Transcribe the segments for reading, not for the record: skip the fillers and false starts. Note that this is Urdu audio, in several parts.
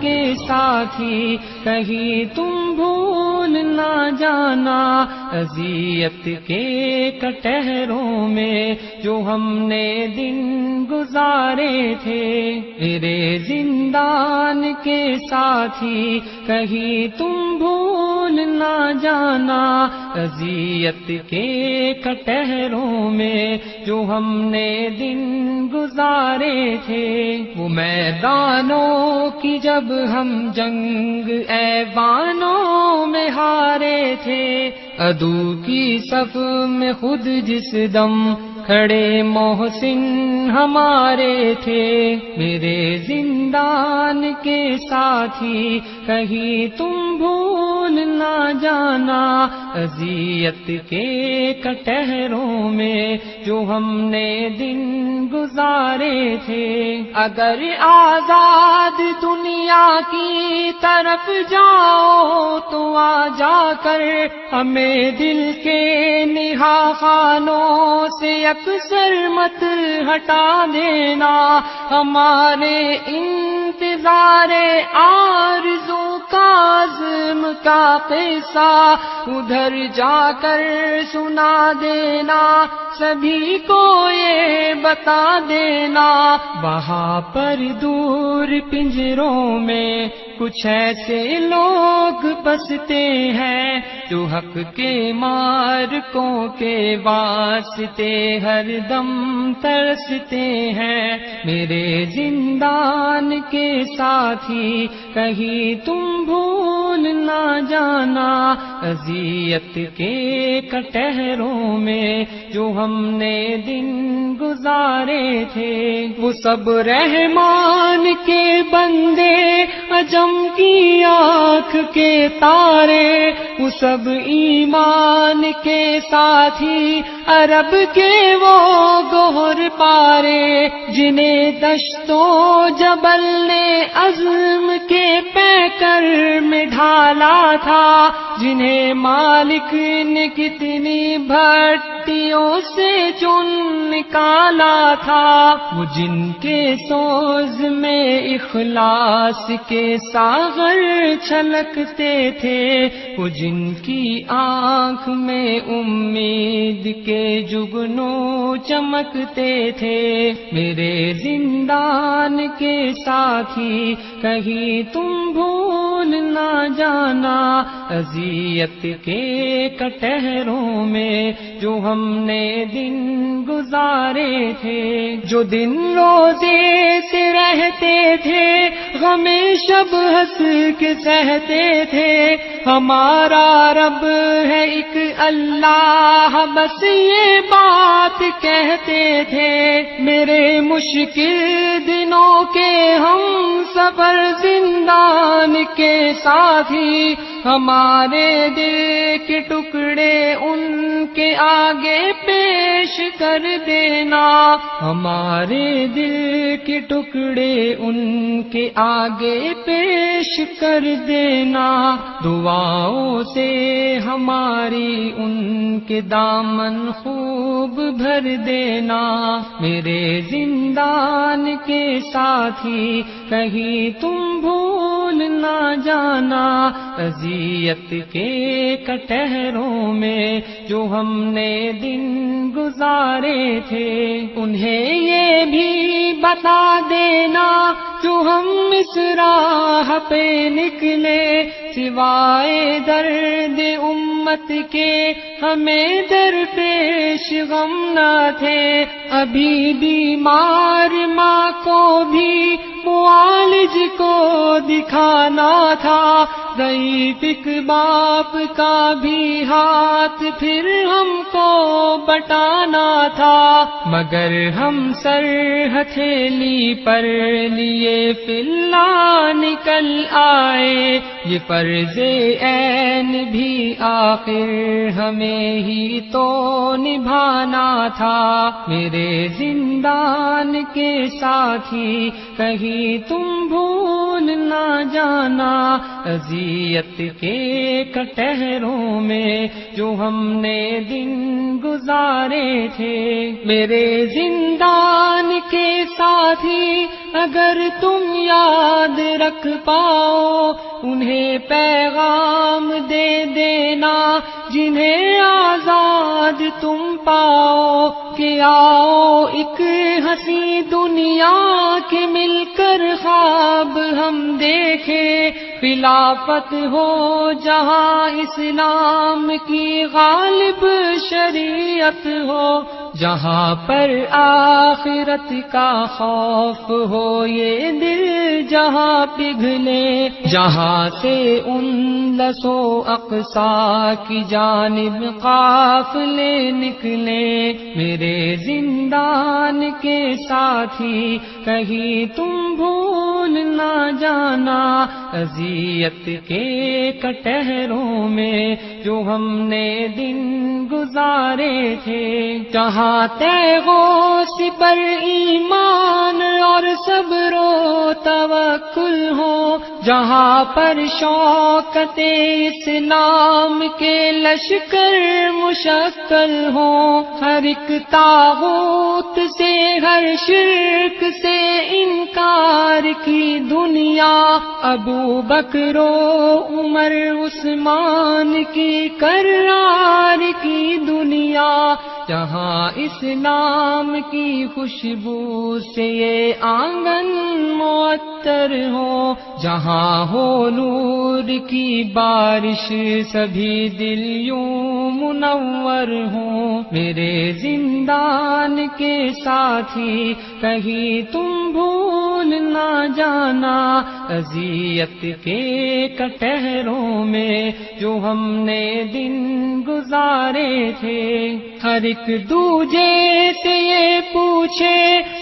کے ساتھی کہیں تم بھول نہ جانا، اذیت کے کٹہروں میں جو ہم نے دن گزارے تھے، میرے زندان کے ساتھی کہیں تم بھول نہ جانا، اذیت کے کٹہروں میں جو ہم نے دن گزارے تھے۔ وہ میدانوں کی جب ہم جنگ ایوانوں میں ہارے تھے، عدو کی صف میں خود جس دم کھڑے محسن ہمارے تھے، میرے زندان کے ساتھی کہیں تم بھول نہ جانا، اذیت کے کٹہروں میں جو ہم نے دن گزارے تھے۔ اگر آزاد دنیا کی طرف جاؤ تو آ جا کر ہمیں دل کے نہا خانوں سے اکثر مت ہٹا دینا، ہمارے انتظار آرزو کا عزم کا قصہ ادھر جا کر سنا دینا، سبھی کو یہ بتا دینا۔ وہاں پر دور پنجروں میں کچھ ایسے لوگ بستے ہیں جو حق کے مارکوں کے واسطے ہر دم ترستے ہیں، میرے زندان کے ساتھی کہیں تم بھول نہ جانا، اذیت کے کٹہروں میں جو ہم نے دن گزارے تھے۔ وہ سب رحمان کے بندے، عجم کی آنکھ کے تارے، وہ سب ایمان کے ساتھی، عرب کے وہ گوہر پارے، جنہیں دشتوں جبل نے عزم کے پیکر میں ڈھالا تھا، جنہیں مالک نے کتنی بھٹیوں سے چن نکالا تھا، وہ جن کے سوز میں اخلاص کے ساغر چھلکتے تھے، وہ جن کی آنکھ میں امید کے جگنوں چمکتے تھے، میرے زندان کے ساتھی کہیں تم بھول نہ جانا، اذیت کے کٹہروں میں جو ہم نے دن گزارے تھے۔ جو دن روزے سے رہتے تھے، غم شب ہنس کے سہتے تھے، ہمارا رب ہے ایک اللہ، بس یہ بات کہتے تھے، میرے مشکل دنوں کے ہم سفر زندان کے ساتھی، ہمارے دل کے ٹکڑے ان کے آگے پیش کر دینا، ہمارے دل کے ٹکڑے ان کے آگے پیش کر دینا، دعاؤں سے ہماری ان کے دامن خوب بھر دینا، میرے زندان کے ساتھی کہیں تم بھول نہ جانا، اذیت کے کٹہروں میں جو ہم نے دن گزارے تھے۔ انہیں یہ بھی بتا دینا جو ہم اس راہ پہ نکلے، سوائے درد امت کے ہمیں درپیش غم نہ تھے، ابھی بیمار ماں کو بھی معالج کو دکھانا تھا، ضعیف ایک باپ کا بھی ہاتھ پھر ہم کو بٹانا تھا، مگر ہم سر ہتھیلی پر لیے فی اللہ نکل آئے، یہ فرض عین بھی آخر ہمیں ہی تو نبھانا تھا، میرے زندان کے ساتھی کہیں تم بھول نہ جانا اذیت کے کٹہروں میں جو ہم نے دن گزارے تھے۔ میرے زندان کے ساتھی اگر تم یاد رکھ پاؤ انہیں پیغام دے دینا جنہیں آزاد تم پاؤ کہ آؤ ایک ہنسی دنیا کے مل کر خواب ہم دیکھیں، خلافت ہو جہاں اسلام کی غالب شریعت ہو، جہاں پر آخرت کا خوف ہو یہ دل جہاں پگھلے، جہاں سے ان لسو اقصا کی جانب قافلے نکلے۔ میرے زندان کے ساتھی کہیں تم بھول نہ جانا اذیت کے کٹہروں میں جو ہم نے دن گزارے تھے، جہاں تیغ و سپر ایمان اور صبر و توکل ہو، جہاں پر شوکت اسلام کے لشکر مشکل ہو، ہر ایک طاغوت سے ہر شرک سے انکار کی دنیا، ابو بکر و عمر عثمان کی کرار کی دنیا، جہاں اسلام کی خوشبو سے یہ آنگن معطر ہو، جہاں ہو نور کی بارش سبھی دل یوں منور ہوں۔ میرے زندان کے ساتھی کہیں تم بھول نہ جانا اذیت کے کٹہروں میں جو ہم نے دن گزارے تھے۔ ہر ایک دوجے سے یہ پوچھے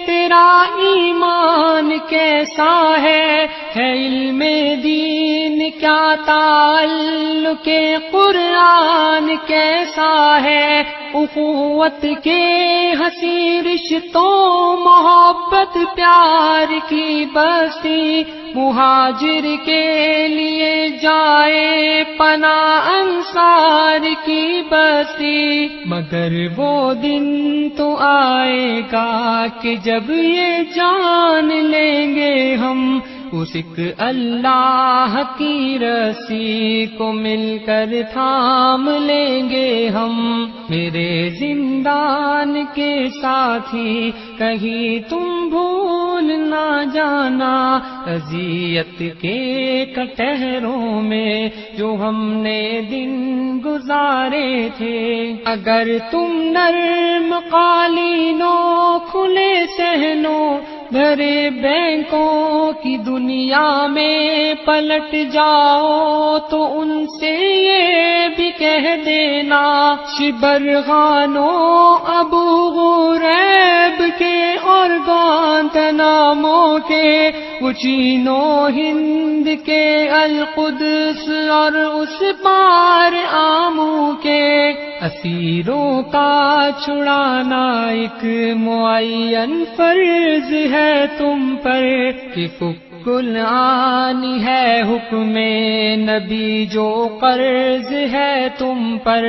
تیرا ایمان کیسا ہے علم دین کیا تعلق قرآن کیسا ہے، اخوت کے حسین رشتوں محبت پیار کی بستی، مہاجر کے لیے جائے پناہ انصار کی بستی، مگر وہ دن تو آئے گا کہ جب یہ جان لیں گے ہم اس ایک اللہ کی رسی کو مل کر تھام لیں گے ہم۔ میرے زندان کے ساتھی کہیں تم بھول نہ جانا اذیت کے کٹہروں میں جو ہم نے دن گزارے تھے۔ اگر تم نرم قالینوں کھلے صحنوں بھرے بینکوں کی دنیا میں پلٹ جاؤ تو ان سے یہ بھی کہہ دینا شبرغانوں ابو غریب کے اور گوانتنامو کے، وہ چینو ہند کے القدس اور اس پار آمو کے، اسیروں کا چھڑانا ایک معین فرض ہے تم پر کہ کل آنی ہے حکم نبی جو قرض ہے تم پر۔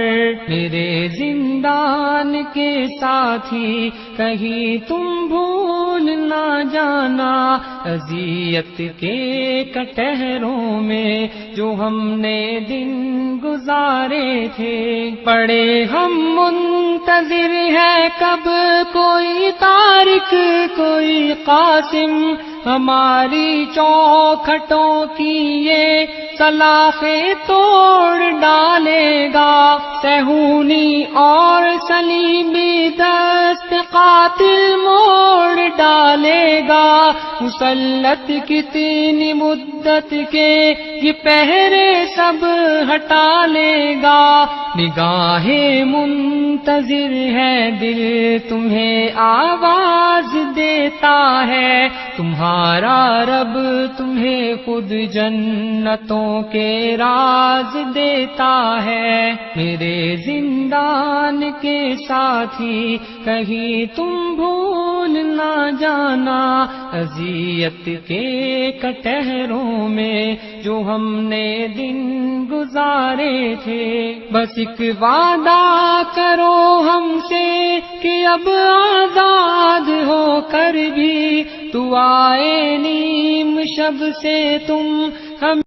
میرے زندان کے ساتھی کہیں تم بھول نہ جانا اذیت کے کٹہروں میں جو ہم نے دن گزارے تھے۔ پڑے ہم منتظر ہے کب کوئی طارق کوئی قاسم ہماری چوکھٹوں کی یہ سلاخیں توڑ ڈالے گا، سہونی اور سلیمی دست قاتل موڑ ڈالے گا، مسلط کتنی مدت کے یہ پہرے سب ہٹا لے گا، نگاہیں منتظر ہے دل تمہیں آواز دیتا ہے، تمہارا رب تمہیں خود جنتوں لبوں کے راز دیتا ہے، میرے زندان کے ساتھی کہیں تم بھول نہ جانا، اذیت کے کٹہروں میں جو ہم نے دن گزارے تھے۔ بس ایک وعدہ کرو ہم سے کہ اب آزاد ہو کر بھی تو آئے نیم شب سے تم ہم